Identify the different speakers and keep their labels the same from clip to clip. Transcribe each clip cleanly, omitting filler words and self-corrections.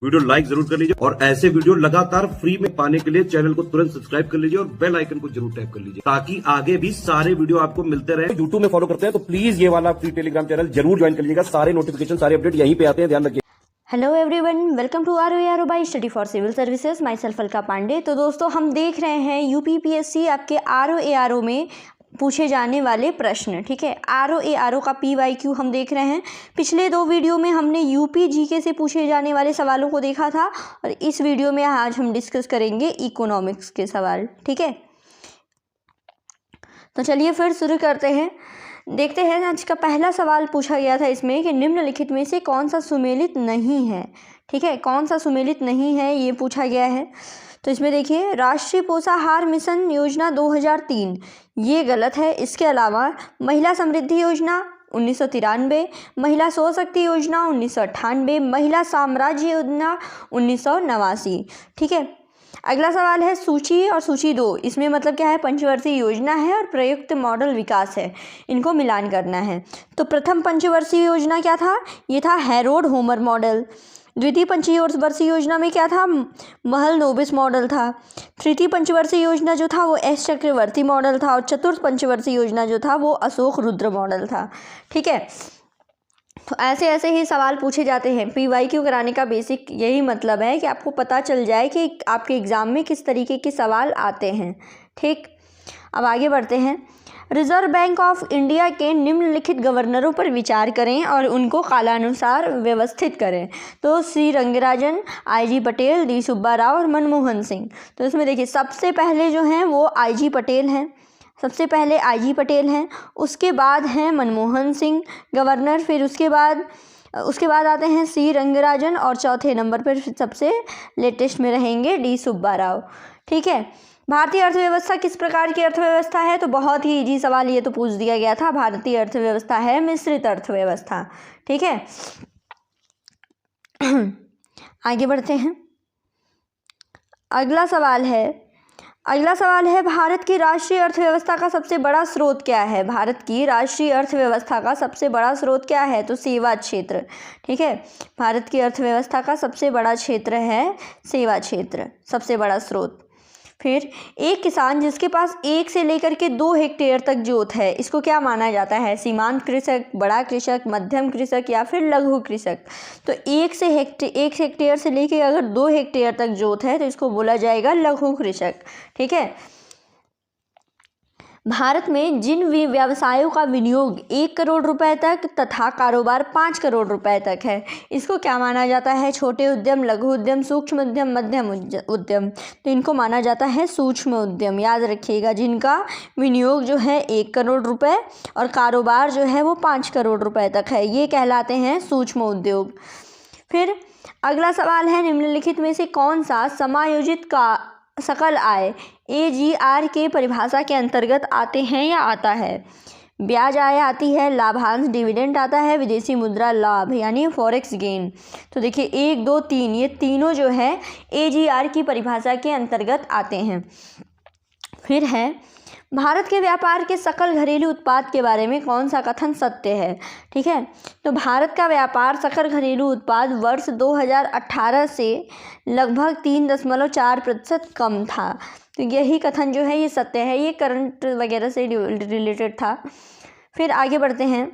Speaker 1: Video like जरूर कर लीजिए और ऐसे वीडियो लगातार फ्री में पाने के लिए चैनल को तुरंत सब्सक्राइब कर लीजिए और बेल आइकन को जरूर टैप कर लीजिए ताकि आगे भी सारे वीडियो आपको मिलते रहे। यूट्यूब में फॉलो करते हैं तो प्लीज ये वाला फ्री टेलीग्राम चैनल जरूर ज्वाइन कर लीजिएगा। सारे नोटिफिकेशन सारे अपडेट यहीं पे आते हैं, ध्यान रखिए।
Speaker 2: Hello everyone, welcome to R by study for civil services. Myself Alka Pandey. तो दोस्तों, हम देख रहे हैं यूपीपीएससी आपके आर में पूछे जाने वाले प्रश्न। ठीक है, आर का PYQ हम देख रहे हैं। पिछले दो वीडियो में हमने यूपी जीके से पूछे जाने वाले सवालों को देखा था और इस वीडियो में आज हम डिस्कस करेंगे इकोनॉमिक्स के सवाल। ठीक है, तो चलिए फिर शुरू करते हैं। देखते हैं आज का पहला सवाल पूछा गया था इसमें कि निम्नलिखित में से कौन सा सुमेलित नहीं है। ठीक है, कौन सा सुमेलित नहीं है ये पूछा गया है। तो इसमें देखिए, राष्ट्रीय पोषाहार मिशन योजना 2003 ये गलत है। इसके अलावा महिला समृद्धि योजना 1993, महिला स्वशक्ति योजना 1998, महिला साम्राज्य योजना 1989। ठीक है, अगला सवाल है सूची और सूची 2। इसमें मतलब क्या है, पंचवर्षीय योजना है और प्रयुक्त मॉडल विकास है, इनको मिलान करना है। तो प्रथम पंचवर्षीय योजना क्या था, ये था हैरोड होमर मॉडल। द्वितीय पंचवर्षीय योजना में क्या था, महल नोबिस मॉडल था। तृतीय पंचवर्षीय योजना जो था वो एस चक्रवर्ती मॉडल था और चतुर्थ पंचवर्षीय योजना जो था वो अशोक रुद्र मॉडल था। ठीक है, तो ऐसे ऐसे ही सवाल पूछे जाते हैं। PYQ कराने का बेसिक यही मतलब है कि आपको पता चल जाए कि आपके एग्ज़ाम में किस तरीके के सवाल आते हैं। ठीक, अब आगे बढ़ते हैं। रिजर्व बैंक ऑफ इंडिया के निम्नलिखित गवर्नरों पर विचार करें और उनको कालानुसार व्यवस्थित करें। तो सी रंगराजन, IG पटेल, डी सुब्बा राव और मनमोहन सिंह। तो इसमें देखिए, सबसे पहले जो हैं वो IG पटेल हैं। सबसे पहले IG पटेल हैं, उसके बाद हैं मनमोहन सिंह गवर्नर, फिर उसके बाद आते हैं सी रंगराजन और चौथे नंबर पर सबसे लेटेस्ट में रहेंगे डी सुब्बा राव। ठीक है, भारतीय अर्थव्यवस्था किस प्रकार की अर्थव्यवस्था है, तो बहुत ही इजी सवाल ये तो पूछ दिया गया था। भारतीय अर्थव्यवस्था है मिश्रित अर्थव्यवस्था। ठीक है, आगे बढ़ते हैं। अगला सवाल है भारत की राष्ट्रीय अर्थव्यवस्था का सबसे बड़ा स्रोत क्या है। भारत की राष्ट्रीय अर्थव्यवस्था का सबसे बड़ा स्रोत क्या है, तो सेवा क्षेत्र। ठीक है, भारत की अर्थव्यवस्था का सबसे बड़ा क्षेत्र है सेवा क्षेत्र, सबसे बड़ा स्रोत। फिर एक किसान जिसके पास 1 से लेकर के 2 हेक्टेयर तक जोत है, इसको क्या माना जाता है, सीमांत कृषक, बड़ा कृषक, मध्यम कृषक या फिर लघु कृषक। तो 1 हेक्टेयर से लेकर अगर 2 हेक्टेयर तक जोत है तो इसको बोला जाएगा लघु कृषक। ठीक है, भारत में जिन व्यवसायों का विनियोग 1 करोड़ रुपए तक तथा कारोबार 5 करोड़ रुपए तक है, इसको क्या माना जाता है, छोटे उद्यम, लघु उद्यम, सूक्ष्म उद्यम, मध्यम उद्यम। तो इनको माना जाता है सूक्ष्म उद्यम। याद रखिएगा, जिनका विनियोग जो है 1 करोड़ रुपए और कारोबार जो है वो 5 करोड़ रुपए तक है, ये कहलाते हैं सूक्ष्म उद्योग। फिर अगला सवाल है, निम्नलिखित में से कौन सा समायोजित का सकल आय AGR के परिभाषा के अंतर्गत आते हैं या आता है। ब्याज आय आती है, लाभांश डिविडेंड आता है, विदेशी मुद्रा लाभ यानी फॉरेक्स गेन। तो देखिए 1, 2, 3 ये तीनों जो है AGR की परिभाषा के अंतर्गत आते हैं। फिर है, भारत के व्यापार के सकल घरेलू उत्पाद के बारे में कौन सा कथन सत्य है। ठीक है, तो भारत का व्यापार सकल घरेलू उत्पाद वर्ष 2018 से लगभग 3.4% कम था। तो यही कथन जो है ये सत्य है, ये करंट वगैरह से रिलेटेड था। फिर आगे बढ़ते हैं।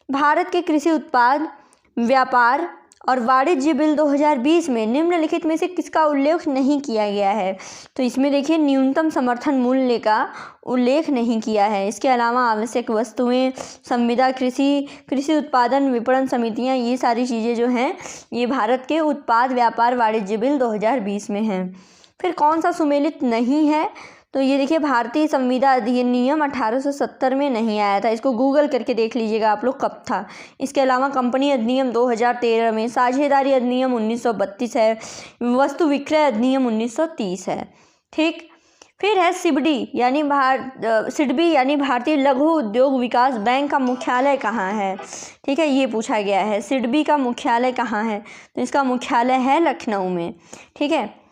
Speaker 2: भारत के कृषि उत्पाद, व्यापार और वाणिज्य बिल 2020 में निम्नलिखित में से किसका उल्लेख नहीं किया गया है। तो इसमें देखिए, न्यूनतम समर्थन मूल्य का उल्लेख नहीं किया है। इसके अलावा आवश्यक वस्तुएं, संविदा कृषि उत्पादन विपणन समितियां, ये सारी चीज़ें जो हैं ये भारत के उत्पाद, व्यापार, वाणिज्य बिल 2020 में हैं। फिर कौन सा सुमेलित नहीं है, तो ये देखिए, भारतीय संविदा अधिनियम 1870 में नहीं आया था। इसको गूगल करके देख लीजिएगा आप लोग कब था। इसके अलावा कंपनी अधिनियम 2013 में, साझेदारी अधिनियम 1932 है, वस्तु विक्रय अधिनियम 1930 है। ठीक, फिर है सिडबी यानी भारतीय लघु उद्योग विकास बैंक का मुख्यालय कहाँ है। ठीक है, ये पूछा गया है, सिडबी का मुख्यालय कहाँ है, तो इसका मुख्यालय है लखनऊ में। ठीक है,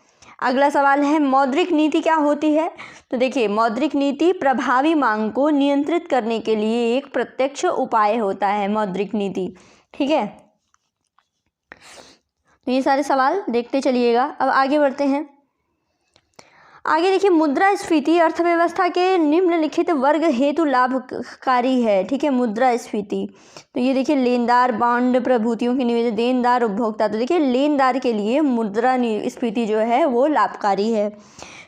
Speaker 2: अगला सवाल है, मौद्रिक नीति क्या होती है। तो देखिए, मौद्रिक नीति प्रभावी मांग को नियंत्रित करने के लिए एक प्रत्यक्ष उपाय होता है, मौद्रिक नीति। ठीक है, तो ये सारे सवाल देखते चलिएगा। अब आगे बढ़ते हैं। आगे देखिए, मुद्रास्फीति अर्थव्यवस्था के निम्नलिखित वर्ग हेतु लाभकारी है। ठीक है, मुद्रास्फीति तो ये देखिए, लेनदार, बॉन्ड, प्रभूतियों के निवेश, देनदार, उपभोक्ता। तो देखिए, लेनदार के लिए मुद्रास्फीति जो है वो लाभकारी है।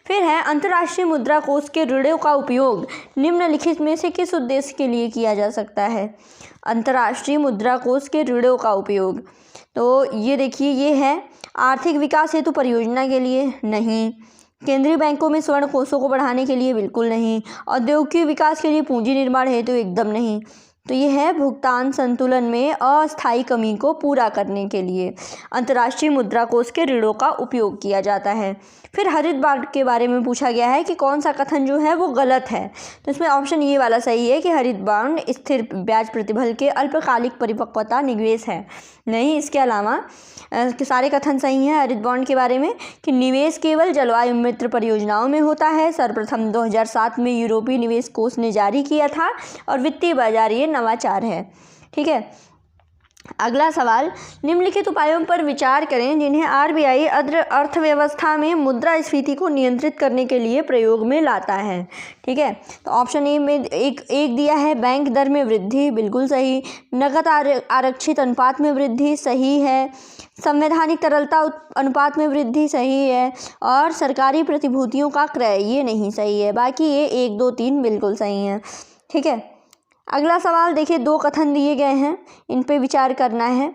Speaker 2: फिर है, अंतर्राष्ट्रीय मुद्रा कोष के ऋणों का उपयोग निम्नलिखित में से किस उद्देश्य के लिए किया जा सकता है? अंतर्राष्ट्रीय मुद्रा कोष के ऋणों का उपयोग, तो ये देखिए, ये है आर्थिक विकास हेतु परियोजना के लिए नहीं, केंद्रीय बैंकों में स्वर्ण कोषों को बढ़ाने के लिए बिल्कुल नहीं, औद्योगिक विकास के लिए पूंजी निर्माण हेतु एकदम नहीं। तो ये है भुगतान संतुलन में अस्थायी कमी को पूरा करने के लिए अंतर्राष्ट्रीय मुद्रा कोष के ऋणों का उपयोग किया जाता है। फिर हरित बॉन्ड के बारे में पूछा गया है कि कौन सा कथन जो है वो गलत है। तो इसमें ऑप्शन ये वाला सही है कि हरित बॉन्ड स्थिर ब्याज प्रतिफल के अल्पकालिक परिपक्वता निवेश है। नहीं, इसके अलावा सारे कथन सही हैं हरित बॉन्ड के बारे में कि निवेश केवल जलवायु मित्र परियोजनाओं में होता है। सर्वप्रथम 2007 में यूरोपीय निवेश कोष ने जारी किया था और वित्तीय बाजार ये नवाचार है। ठीक है, अगला सवाल, निम्नलिखित उपायों पर विचार करें जिन्हें आरबीआई अर्थव्यवस्था में मुद्रास्फीति को नियंत्रित करने के लिए प्रयोग में लाता है। ठीक है, तो ऑप्शन ए में एक दिया है, बैंक दर में वृद्धि, बिल्कुल सही। नकद आरक्षित अनुपात में वृद्धि, सही है। संवैधानिक तरलता अनुपात में वृद्धि, सही है। और सरकारी प्रतिभूतियों का क्रय, ये नहीं सही है। बाकी ये 1, 2, 3 बिल्कुल सही हैं। ठीक है, अगला सवाल देखिए, 2 कथन दिए गए हैं, इन पे विचार करना है।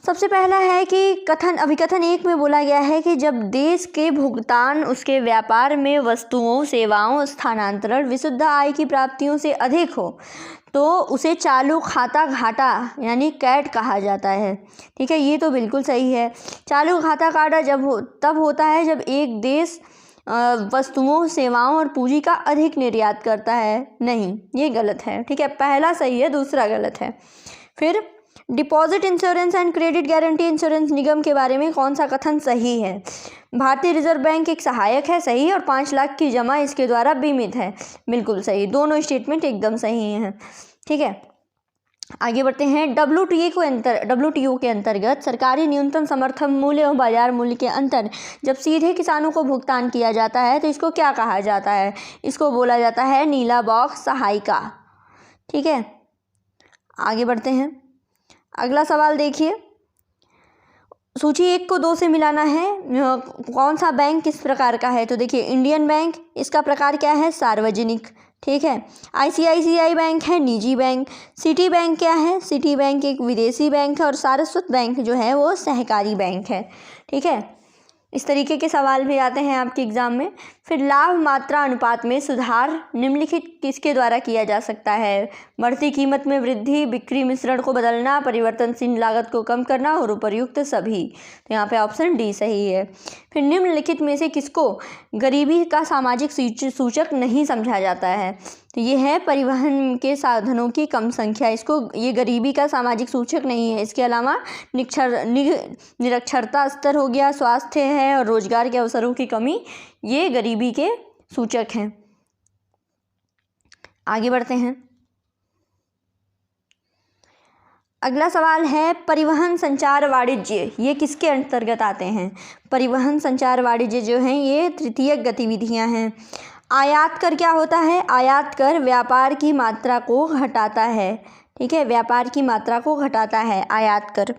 Speaker 2: सबसे पहला है कि अभिकथन 1 में बोला गया है कि जब देश के भुगतान उसके व्यापार में वस्तुओं, सेवाओं, स्थानांतरण, विशुद्ध आय की प्राप्तियों से अधिक हो तो उसे चालू खाता घाटा यानी कैट कहा जाता है। ठीक है, ये तो बिल्कुल सही है। चालू खाता घाटा तब होता है जब एक देश वस्तुओं, सेवाओं और पूंजी का अधिक निर्यात करता है। नहीं, ये गलत है। ठीक है, पहला सही है, दूसरा गलत है। फिर deposit insurance and credit guarantee insurance निगम के बारे में कौन सा कथन सही है? भारतीय रिजर्व बैंक एक सहायक है, सही, और 5 लाख की जमा इसके द्वारा बीमित है, बिल्कुल सही। दोनों स्टेटमेंट एकदम सही हैं। ठीक है, आगे बढ़ते हैं। WTO के अंतर्गत सरकारी न्यूनतम समर्थन मूल्य और बाजार मूल्य के अंतर जब सीधे किसानों को भुगतान किया जाता है तो इसको क्या कहा जाता है? इसको बोला जाता है नीला बॉक्स सहायिका। ठीक है, आगे बढ़ते हैं। अगला सवाल देखिए, सूची 1 को 2 से मिलाना है। कौन सा बैंक किस प्रकार का है? तो देखिए, इंडियन बैंक, इसका प्रकार क्या है? सार्वजनिक। ठीक है, ICICI बैंक है निजी बैंक। सिटी बैंक क्या है? सिटी बैंक एक विदेशी बैंक है। और सारस्वत बैंक जो है वो सहकारी बैंक है। ठीक है, इस तरीके के सवाल भी आते हैं आपके एग्जाम में। फिर लाभ मात्रा अनुपात में सुधार निम्नलिखित किसके द्वारा किया जा सकता है? बढ़ती कीमत में वृद्धि, बिक्री मिश्रण को बदलना, परिवर्तनशील लागत को कम करना और उपर्युक्त सभी। तो यहाँ पे ऑप्शन डी सही है। फिर निम्नलिखित में से किसको गरीबी का सामाजिक सूचक नहीं समझा जाता है? तो ये है परिवहन के साधनों की कम संख्या, इसको ये गरीबी का सामाजिक सूचक नहीं है। इसके अलावा निरक्षरता स्तर हो गया, स्वास्थ्य है और रोजगार के अवसरों की कमी, ये गरीबी के सूचक हैं। आगे बढ़ते हैं। अगला सवाल है, परिवहन, संचार, वाणिज्य ये किसके अंतर्गत आते हैं? परिवहन, संचार, वाणिज्य जो हैं ये तृतीयक गतिविधियां हैं। आयात कर क्या होता है? आयात कर व्यापार की मात्रा को घटाता है। ठीक है, व्यापार की मात्रा को घटाता है आयात कर।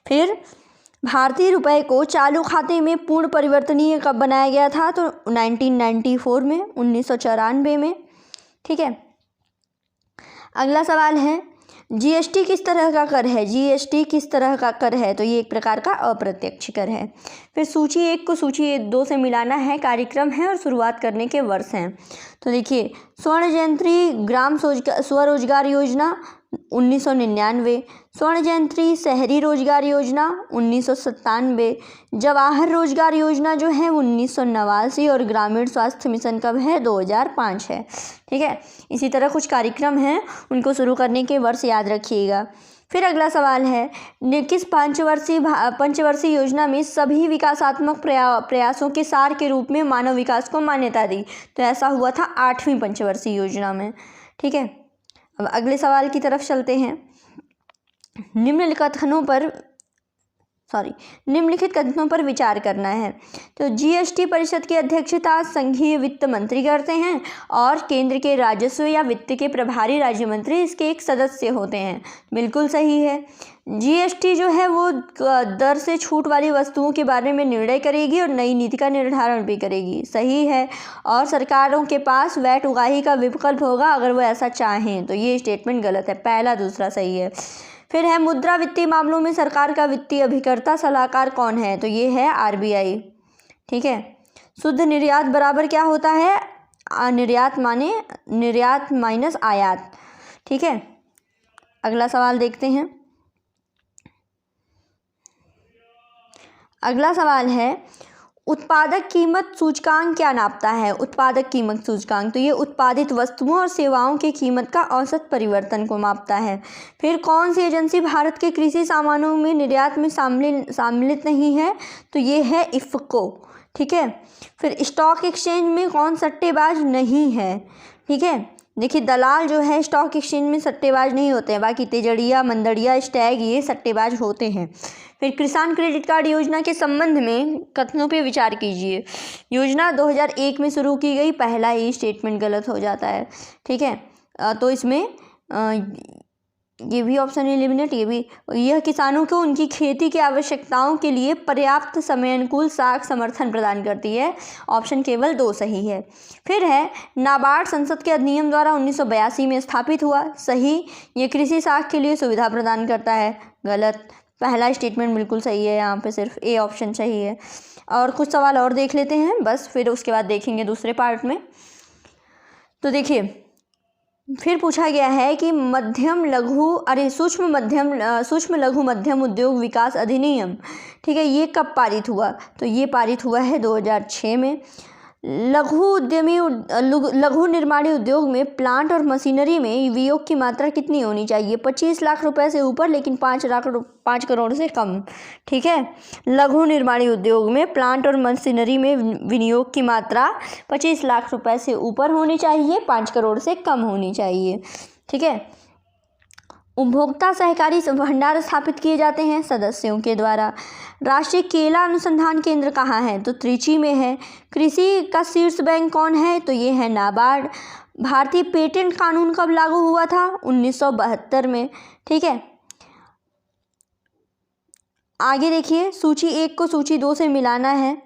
Speaker 2: फिर भारतीय रुपए को चालू खाते में पूर्ण परिवर्तनीय कब बनाया गया था? तो 1994 में, 1994 में। ठीक है, अगला सवाल है, GST किस तरह का कर है? GST किस तरह का कर है? तो ये एक प्रकार का अप्रत्यक्ष कर है। फिर सूची 1 को सूची 2 से मिलाना है, कार्यक्रम है और शुरुआत करने के वर्ष हैं। तो देखिए, स्वर्ण जयंती ग्राम स्वरोजगार योजना 1999, स्वर्ण जयंती शहरी रोजगार योजना 1997, जवाहर रोजगार योजना जो है 1989 और ग्रामीण स्वास्थ्य मिशन कब है? 2005 है। ठीक है, इसी तरह कुछ कार्यक्रम हैं, उनको शुरू करने के वर्ष याद रखिएगा। फिर अगला सवाल है, किस पंचवर्षीय योजना में सभी विकासात्मक प्रयासों के सार के रूप में मानव विकास को मान्यता दी? तो ऐसा हुआ था 8वीं पंचवर्षीय योजना में। ठीक है, अब अगले सवाल की तरफ चलते हैं। निम्नलिखित कथनों पर निम्नलिखित कथनों पर विचार करना है। तो जीएसटी परिषद की अध्यक्षता संघीय वित्त मंत्री करते हैं और केंद्र के राजस्व या वित्त के प्रभारी राज्य मंत्री इसके एक सदस्य होते हैं। बिल्कुल सही है। जीएसटी जो है वो दर से छूट वाली वस्तुओं के बारे में निर्णय करेगी और नई नीति का निर्धारण भी करेगी। सही है। और सरकारों के पास वैट उगाही का विकल्प होगा अगर वो ऐसा चाहें। तो ये स्टेटमेंट गलत है। पहला दूसरा सही है। फिर है मुद्रा वित्तीय मामलों में सरकार का वित्तीय अभिकर्ता सलाहकार कौन है? तो ये है आरबीआई। ठीक है। शुद्ध निर्यात बराबर क्या होता है? निर्यात माने निर्यात माइनस आयात। ठीक है। अगला सवाल देखते हैं। अगला सवाल है उत्पादक कीमत सूचकांक क्या नापता है? उत्पादक कीमत सूचकांक, तो ये उत्पादित वस्तुओं और सेवाओं की कीमत का औसत परिवर्तन को मापता है। फिर कौन सी एजेंसी भारत के कृषि सामानों में निर्यात में सम्मिलित नहीं है? तो ये है इफ्को। ठीक है। फिर स्टॉक एक्सचेंज में कौन सट्टेबाज नहीं है? ठीक है। देखिए दलाल जो है स्टॉक एक्सचेंज में सट्टेबाज नहीं होते हैं, बाकी तेजड़िया मंदड़िया स्टैग ये सट्टेबाज होते हैं। फिर किसान क्रेडिट कार्ड योजना के संबंध में कथनों पे विचार कीजिए। योजना 2001 में शुरू की गई। पहला ही स्टेटमेंट गलत हो जाता है। ठीक है। तो इसमें ये भी ऑप्शन एलिमिनेट, ये भी। यह किसानों को उनकी खेती की आवश्यकताओं के लिए पर्याप्त समय अनुकूल साख समर्थन प्रदान करती है। ऑप्शन केवल 2 सही है। फिर है नाबार्ड संसद के अधिनियम द्वारा 1982 में स्थापित हुआ। सही। ये कृषि साख के लिए सुविधा प्रदान करता है। गलत। पहला स्टेटमेंट बिल्कुल सही है। यहाँ पे सिर्फ ए ऑप्शन सही है। और कुछ सवाल और देख लेते हैं बस, फिर उसके बाद देखेंगे दूसरे पार्ट में। तो देखिए फिर पूछा गया है कि सूक्ष्म लघु मध्यम उद्योग विकास अधिनियम, ठीक है, ये कब पारित हुआ? तो ये पारित हुआ है 2006 में। लघु निर्माणी उद्योग में प्लांट और मशीनरी में विनियोग की मात्रा कितनी होनी चाहिए? 25 लाख रुपए से ऊपर लेकिन 5 करोड़ से कम। ठीक है। लघु निर्माणी उद्योग में प्लांट और मशीनरी में विनियोग की मात्रा 25 लाख रुपए से ऊपर होनी चाहिए, 5 करोड़ से कम होनी चाहिए। ठीक है। उपभोक्ता सहकारी भंडार स्थापित किए जाते हैं सदस्यों के द्वारा। राष्ट्रीय केला अनुसंधान केंद्र कहाँ है? तो त्रिची में है। कृषि का शीर्ष बैंक कौन है? तो ये है नाबार्ड। भारतीय पेटेंट कानून कब लागू हुआ था? 1972 में। ठीक है। आगे देखिए सूची 1 को सूची 2 से मिलाना है।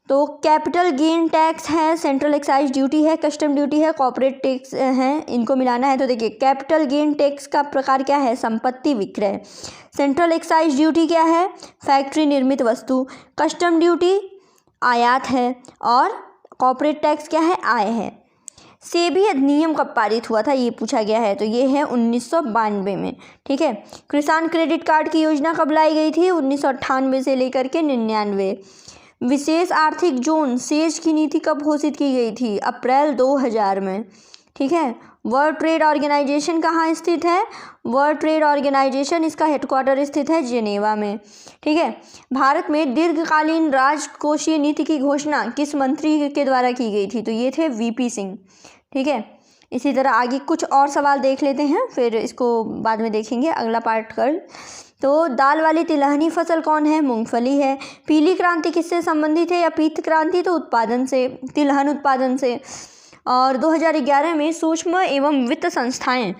Speaker 2: तो कैपिटल गेन टैक्स है, सेंट्रल एक्साइज ड्यूटी है, कस्टम ड्यूटी है, कॉर्पोरेट टैक्स है, इनको मिलाना है। तो देखिए कैपिटल गेन टैक्स का प्रकार क्या है? संपत्ति विक्रय। सेंट्रल एक्साइज ड्यूटी क्या है? फैक्ट्री निर्मित वस्तु। कस्टम ड्यूटी आयात है और कॉर्पोरेट टैक्स क्या है? आय है। सेबी अधिनियम कब पारित हुआ था? ये पूछा गया है। तो ये है 1992 में। ठीक है। किसान क्रेडिट कार्ड की योजना कब लाई गई थी? 1998 से लेकर के 99। विशेष आर्थिक जोन सेज की नीति कब घोषित की गई थी? अप्रैल 2000 में। ठीक है। वर्ल्ड ट्रेड ऑर्गेनाइजेशन कहाँ स्थित है? वर्ल्ड ट्रेड ऑर्गेनाइजेशन इसका हेडक्वार्टर स्थित है जिनेवा में। ठीक है। भारत में दीर्घकालीन राजकोषीय नीति की घोषणा किस मंत्री के द्वारा की गई थी? तो ये थे वीपी सिंह। ठीक है। इसी तरह आगे कुछ और सवाल देख लेते हैं, फिर इसको बाद में देखेंगे अगला पार्ट कल। तो दाल वाली तिलहनी फसल कौन है? मूंगफली है। पीली क्रांति किससे संबंधित है या पीत क्रांति? तो उत्पादन से, तिलहन उत्पादन से। और 2011 में सूक्ष्म एवं वित्त संस्थाएं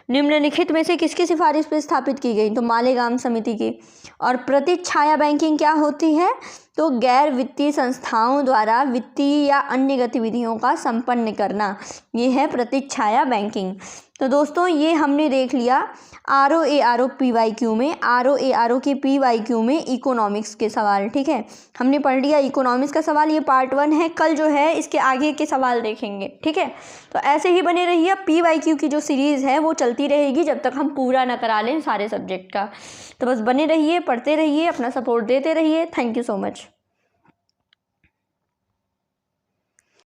Speaker 2: निम्नलिखित में से किसकी सिफारिश पर स्थापित की गई? तो मालेगांव समिति की। और प्रतिच्छाया बैंकिंग क्या होती है? तो गैर वित्तीय संस्थाओं द्वारा वित्तीय या अन्य गतिविधियों का संपन्न करना, ये है प्रतिच्छाया बैंकिंग। तो दोस्तों ये हमने देख लिया ROA PYQ में, ROA के PYQ में इकोनॉमिक्स के सवाल। ठीक है। हमने पढ़ लिया इकोनॉमिक्स का सवाल, ये पार्ट 1 है। कल जो है इसके आगे के सवाल देखेंगे। ठीक है। तो ऐसे ही बने रहिए। PYQ की जो सीरीज़ है वो चलती रहेगी जब तक हम पूरा ना करा लें सारे सब्जेक्ट का। तो बस बने रहिए, पढ़ते रहिए, अपना सपोर्ट देते रहिए। Thank you so much.